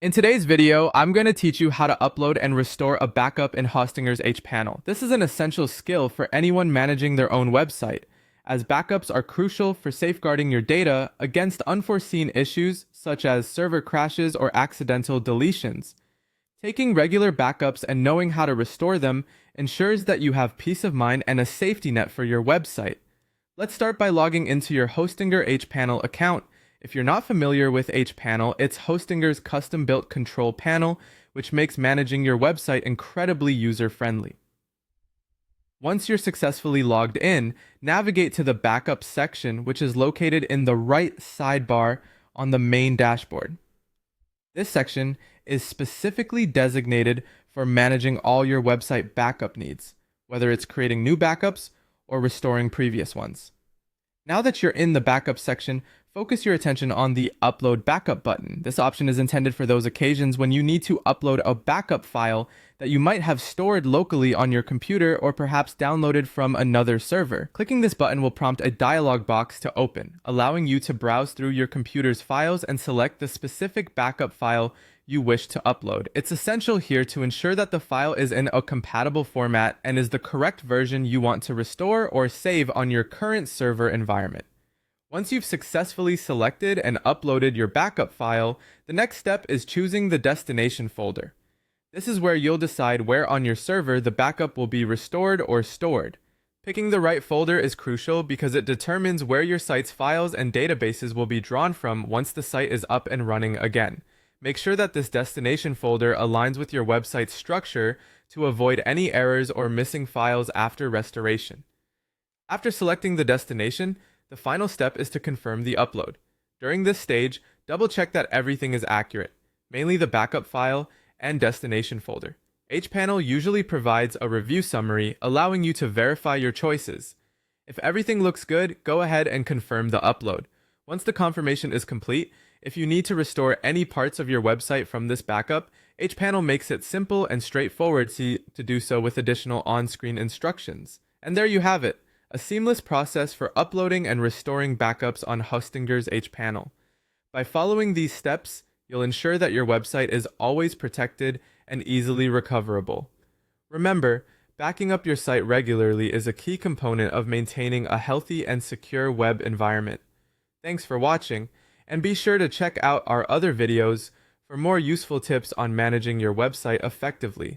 In today's video, I'm going to teach you how to upload and restore a backup in Hostinger's hPanel. This is an essential skill for anyone managing their own website, as backups are crucial for safeguarding your data against unforeseen issues such as server crashes or accidental deletions. Taking regular backups and knowing how to restore them ensures that you have peace of mind and a safety net for your website. Let's start by logging into your Hostinger hPanel account. If you're not familiar with hPanel, it's Hostinger's custom-built control panel, which makes managing your website incredibly user-friendly. Once you're successfully logged in, navigate to the Backup section, which is located in the right sidebar on the main dashboard. This section is specifically designated for managing all your website backup needs, whether it's creating new backups or restoring previous ones. Now that you're in the backup section, focus your attention on the Upload Backup button. This option is intended for those occasions when you need to upload a backup file that you might have stored locally on your computer or perhaps downloaded from another server. Clicking this button will prompt a dialog box to open, allowing you to browse through your computer's files and select the specific backup file you wish to upload. It's essential here to ensure that the file is in a compatible format and is the correct version you want to restore or save on your current server environment. Once you've successfully selected and uploaded your backup file, the next step is choosing the destination folder. This is where you'll decide where on your server the backup will be restored or stored. Picking the right folder is crucial because it determines where your site's files and databases will be drawn from once the site is up and running again. Make sure that this destination folder aligns with your website's structure to avoid any errors or missing files after restoration. After selecting the destination, the final step is to confirm the upload. During this stage, double-check that everything is accurate, mainly the backup file and destination folder. hPanel usually provides a review summary allowing you to verify your choices. If everything looks good, go ahead and confirm the upload. Once the confirmation is complete, if you need to restore any parts of your website from this backup, hPanel makes it simple and straightforward to do so with additional on-screen instructions. And there you have it, a seamless process for uploading and restoring backups on Hostinger's hPanel. By following these steps, you'll ensure that your website is always protected and easily recoverable. Remember, backing up your site regularly is a key component of maintaining a healthy and secure web environment. Thanks for watching, and be sure to check out our other videos for more useful tips on managing your website effectively.